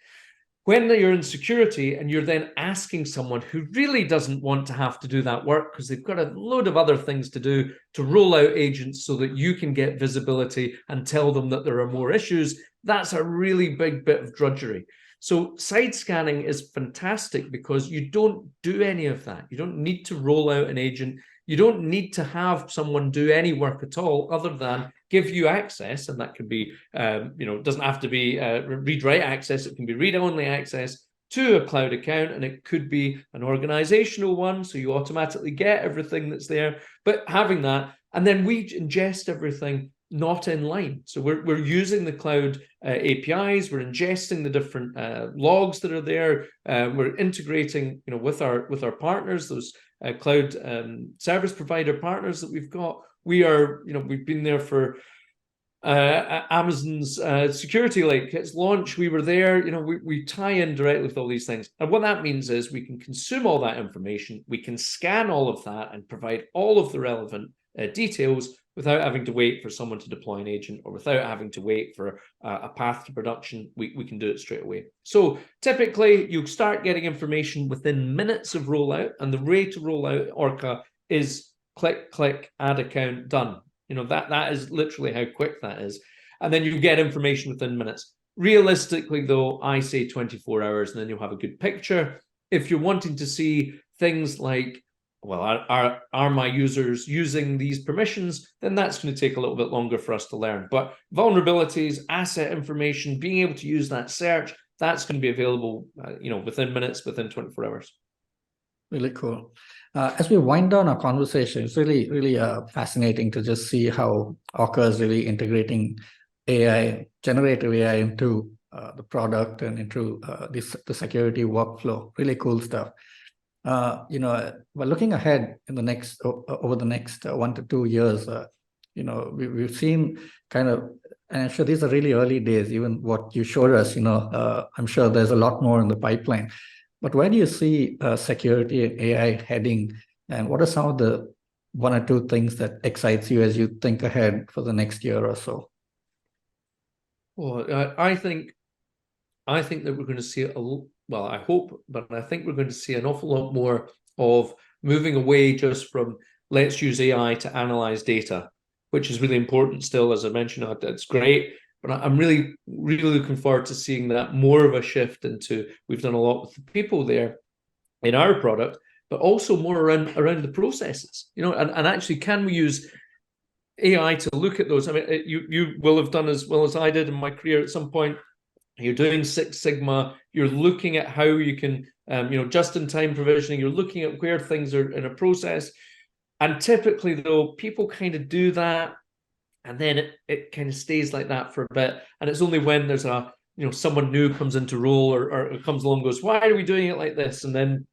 When you're in security and you're then asking someone who really doesn't want to have to do that work because they've got a load of other things to do to roll out agents so that you can get visibility and tell them that there are more issues, that's a really big bit of drudgery. So side scanning is fantastic because you don't do any of that. You don't need to roll out an agent. You don't need to have someone do any work at all other than give you access. And that can be, it doesn't have to be read-write access. It can be read-only access to a cloud account. And it could be an organizational one. So you automatically get everything that's there. But having that, and then we ingest everything not in line. So we're using the cloud APIs, we're ingesting the different logs that are there, we're integrating, with our partners, those cloud service provider partners that we've got. We've been there for Amazon's security link. Its launch, we were there. We tie in directly with all these things, and what that means is we can consume all that information, we can scan all of that, and provide all of the relevant details without having to wait for someone to deploy an agent or without having to wait for a path to production. We can do it straight away. So typically, you start getting information within minutes of rollout, and the way to roll out Orca is click, add account, done. That is literally how quick that is. And then you get information within minutes. Realistically, though, I say 24 hours, and then you'll have a good picture. If you're wanting to see things like, well, are my users using these permissions, then that's going to take a little bit longer for us to learn. But vulnerabilities, asset information, being able to use that search, that's going to be available, within minutes, within 24 hours. Really cool. As we wind down our conversation, it's really, really fascinating to just see how Orca is really integrating AI, generative AI into the product and into the security workflow. Really cool stuff. But looking ahead in over the next 1 to 2 years, we've seen kind of, and I'm sure these are really early days, even what you showed us, I'm sure there's a lot more in the pipeline. But where do you see security and AI heading? And what are some of the 1 or 2 things that excites you as you think ahead for the next year or so? Well, I think that we're going to see well, I hope, but I think we're going to see an awful lot more of moving away just from let's use AI to analyze data, which is really important still, as I mentioned. That's great. But I'm really, really looking forward to seeing that more of a shift into, we've done a lot with the people there in our product, but also more around the processes, and actually, can we use AI to look at those. I mean, you will have done as well as I did in my career at some point. You're doing Six Sigma. You're looking at how you can, just-in-time provisioning. You're looking at where things are in a process. And typically, though, people kind of do that, and then it kind of stays like that for a bit. And it's only when there's someone new comes into role or comes along and goes, why are we doing it like this? And then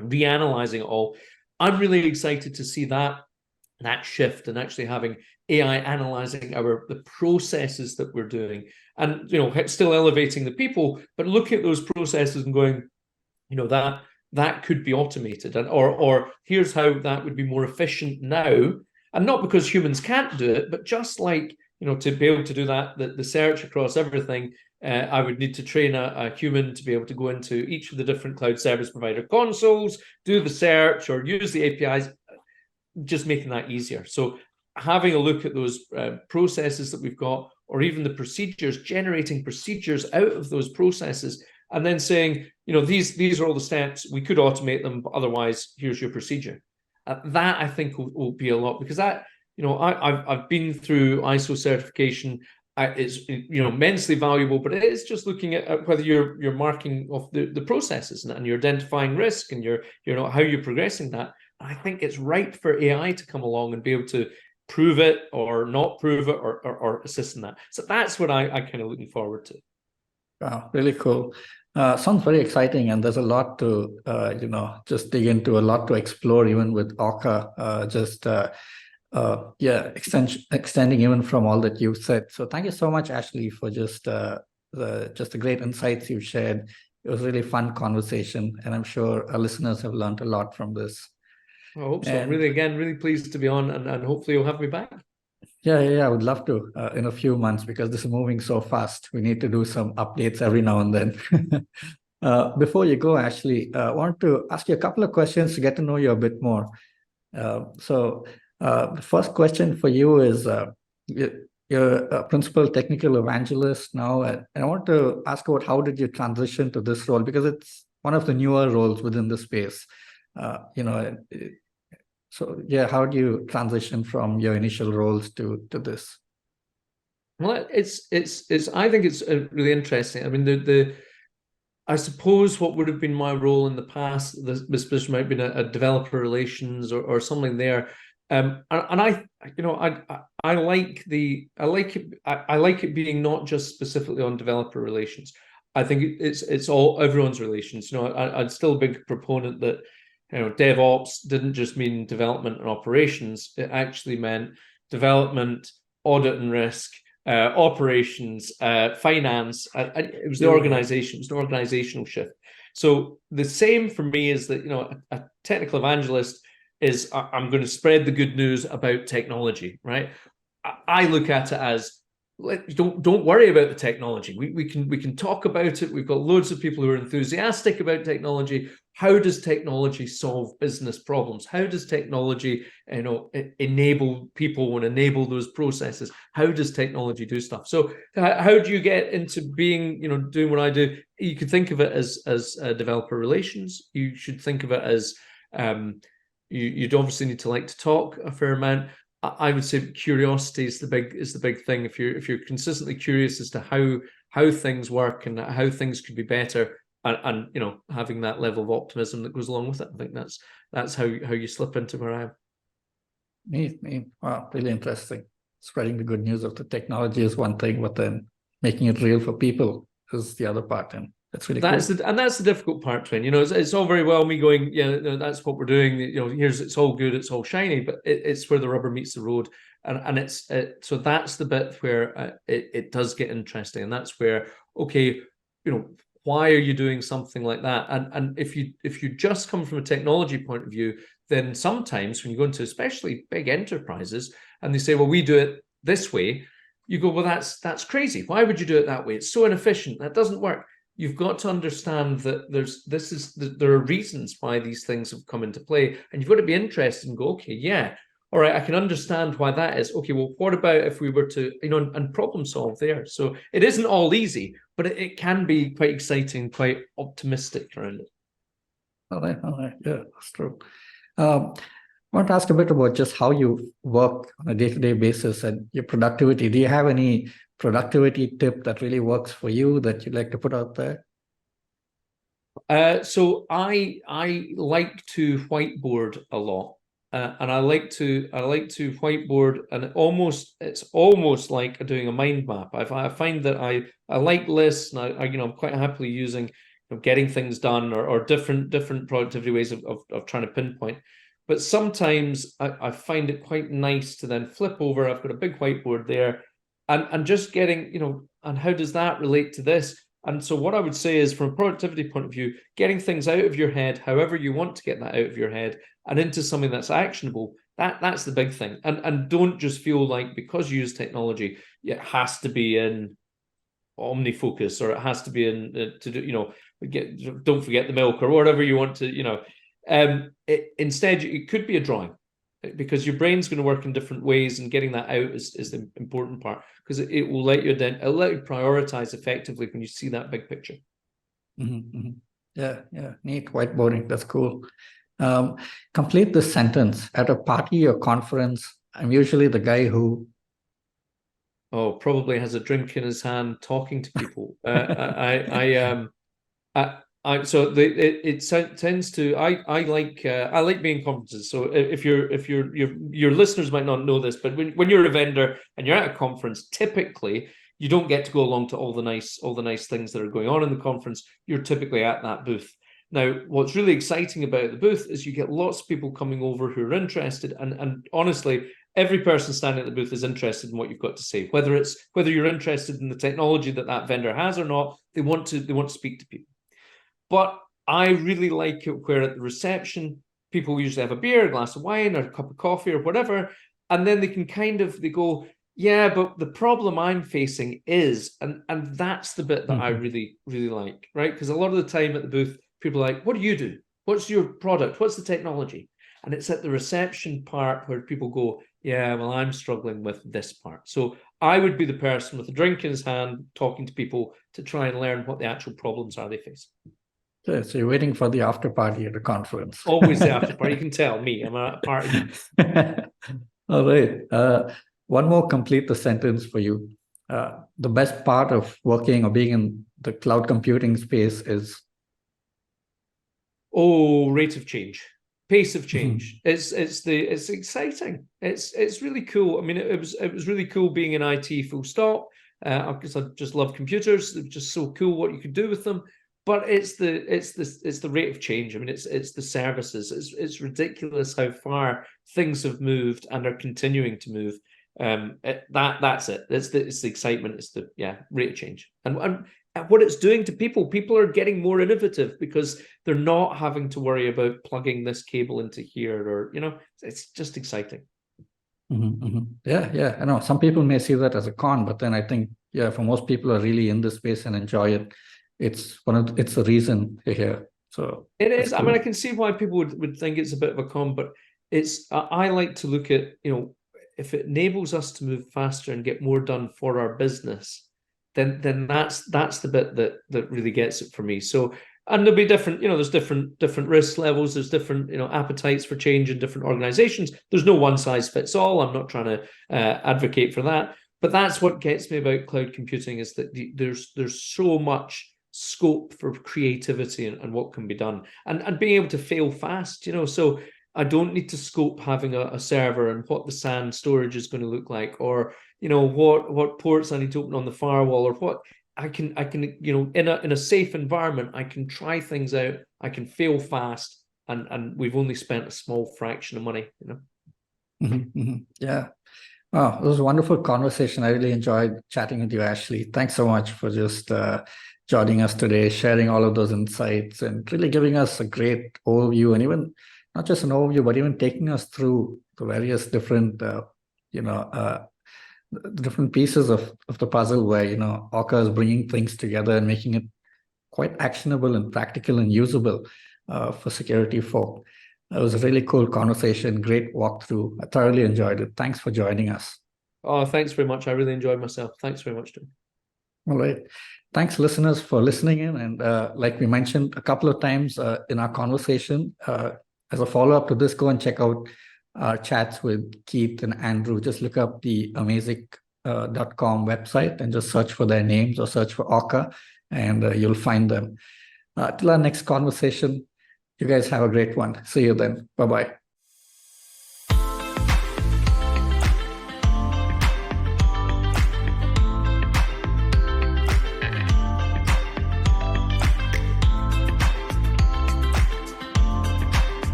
reanalyzing it all. I'm really excited to see that shift and actually having AI analyzing the processes that we're doing, and still elevating the people, but looking at those processes and going, that could be automated, and or here's how that would be more efficient now, and not because humans can't do it, but just like to be able to do that, the search across everything. I would need to train a human to be able to go into each of the different cloud service provider consoles, do the search, or use the APIs, just making that easier. So having a look at those processes that we've got, or even the procedures, generating procedures out of those processes, and then saying, these are all the steps, we could automate them, but otherwise, here's your procedure. That I think will be a lot, because that, I've been through ISO certification. It's immensely valuable, but it is just looking at whether you're marking off the processes and you're identifying risk, and you're how you're progressing that. I think it's right for AI to come along and be able to prove it or not prove it, or assist in that. So that's what I kind of looking forward to. Wow, really cool. Sounds very exciting, and there's a lot to just dig into, a lot to explore, even with Orca. Extending even from all that you've said. So thank you so much, Ashley, for just the great insights you've shared. It was a really fun conversation, and I'm sure our listeners have learned a lot from this. I hope so. Really pleased to be on, and hopefully you'll have me back. Yeah, I would love to in a few months, because this is moving so fast. We need to do some updates every now and then. Before you go, Ashley, I want to ask you a couple of questions to get to know you a bit more. The first question for you is, you're a principal technical evangelist now, and I want to ask about how did you transition to this role, because it's one of the newer roles within the space. So yeah, how do you transition from your initial roles to this? Well, it's I think it's really interesting. I mean, I suppose what would have been my role in the past, this position might have been a developer relations or something there. And I like it being not just specifically on developer relations. I think it's all everyone's relations. I'd still a big proponent that DevOps didn't just mean development and operations. It actually meant development, audit and risk, operations, finance. It was the organization. It was an organizational shift. So the same for me is that a technical evangelist is I'm going to spread the good news about technology, right? I look at it as, don't worry about the technology. We can talk about it. We've got loads of people who are enthusiastic about technology. How does technology solve business problems? How does technology enable people and enable those processes? How does technology do stuff? So how do you get into being doing what I do? You could think of it as developer relations. You should think of it as you'd obviously need to like to talk a fair amount. I would say curiosity is the big thing. If you're consistently curious as to how things work and how things could be better, and having that level of optimism that goes along with it, I think that's how you slip into where I am. Me. Wow, really interesting. Spreading the good news of the technology is one thing, but then making it real for people is the other part, and that's really cool. That's the difficult part, Twin. It's all very well me going, that's what we're doing. It's all good, it's all shiny, but it's where the rubber meets the road, and so that's the bit where it does get interesting, and that's where, okay, why are you doing something like that? And if you just come from a technology point of view, then sometimes when you go into especially big enterprises and they say, well, we do it this way, you go, well, that's crazy. Why would you do it that way? It's so inefficient. That doesn't work. You've got to understand that there are reasons why these things have come into play, and you've got to be interested and go, okay, yeah, all right, I can understand why that is. Okay, well, what about if we were to, and problem solve there? So it isn't all easy, but it can be quite exciting, quite optimistic around it. All right, yeah, that's true. I want to ask a bit about just how you work on a day-to-day basis and your productivity. Do you have any productivity tip that really works for you that you'd like to put out there? So I like to whiteboard a lot, and I like to whiteboard, and it's almost like doing a mind map. I find that I like lists, and I'm quite happily using getting things done or different productivity ways of trying to pinpoint. But sometimes I find it quite nice to then flip over. I've got a big whiteboard there, and just getting and how does that relate to this? And so what I would say is, from a productivity point of view, getting things out of your head, however you want to get that out of your head, and into something that's actionable, that's the big thing. And don't just feel like because you use technology, it has to be in OmniFocus, or it has to be in to do, don't forget the milk, or whatever you want to. Instead, it could be a drawing, because your brain's going to work in different ways, and getting that out is the important part, because it'll let you prioritize effectively when you see that big picture. Yeah, neat whiteboarding. That's cool. Complete this sentence. At a party or conference, I'm usually the guy who. Oh, probably has a drink in his hand, talking to people. It tends to I like being in conferences. So if your listeners might not know this, but when you're a vendor and you're at a conference, typically you don't get to go along to all the nice things that are going on in the conference. You're typically at that booth. Now, what's really exciting about the booth is you get lots of people coming over who are interested, and honestly, every person standing at the booth is interested in what you've got to say. Whether you're interested in the technology that vendor has or not, they want to speak to people. But I really like it where at the reception, people usually have a beer, a glass of wine, or a cup of coffee, or whatever, and then they can they go, yeah, but the problem I'm facing is, and that's the bit that I really, really like, right? Because a lot of the time at the booth, people are like, what do you do? What's your product? What's the technology? And it's at the reception part where people go, yeah, well, I'm struggling with this part. So I would be the person with a drink in his hand, talking to people to try and learn what the actual problems are they face. So you're waiting for the after party at the conference. Always the after party. You can tell me, I'm a party. All right. One more complete the sentence for you. The best part of working or being in the cloud computing space is. Oh, rate of change, pace of change. It's exciting. It's really cool. I mean, it was really cool being in IT, full stop. Because I just love computers. It's just so cool what you could do with them. But it's the rate of change. I mean, it's the services. It's ridiculous how far things have moved and are continuing to move. That's it. It's the excitement. It's the rate of change, and what it's doing to people. People are getting more innovative because they're not having to worry about plugging this cable into here, or it's just exciting. Yeah. I know some people may see that as a con, but then I think, for most people who are really in this space and enjoy it, it's a reason to hear. So it is. Cool. I mean, I can see why people would think it's a bit of a con, but I like to look at, if it enables us to move faster and get more done for our business, then that's the bit that really gets it for me. So, and there'll be different, there's different risk levels, there's different, appetites for change in different organizations. There's no one size fits all. I'm not trying to advocate for that, but that's what gets me about cloud computing, is that there's so much scope for creativity and what can be done, and being able to fail fast, so I don't need to scope having a server and what the SAN storage is going to look like, or what ports I need to open on the firewall, or what I can in a safe environment, I can try things out, I can fail fast, and we've only spent a small fraction of money. Yeah. Oh, it was a wonderful conversation. I really enjoyed chatting with you, Ashley. Thanks so much for just joining us today, sharing all of those insights, and really giving us a great overview, and even not just an overview, but even taking us through the various different, different pieces of the puzzle where, Orca is bringing things together and making it quite actionable and practical and usable for security folk. It was a really cool conversation, great walkthrough. I thoroughly enjoyed it. Thanks for joining us. Oh, thanks very much. I really enjoyed myself. Thanks very much, Tim. All right. Thanks, listeners, for listening in. And like we mentioned a couple of times in our conversation, as a follow-up to this, go and check out our chats with Keith and Andrew, just look up the amazing.com website and just search for their names or search for Orca, and you'll find them. Till our next conversation, you guys have a great one. See you then. Bye-bye.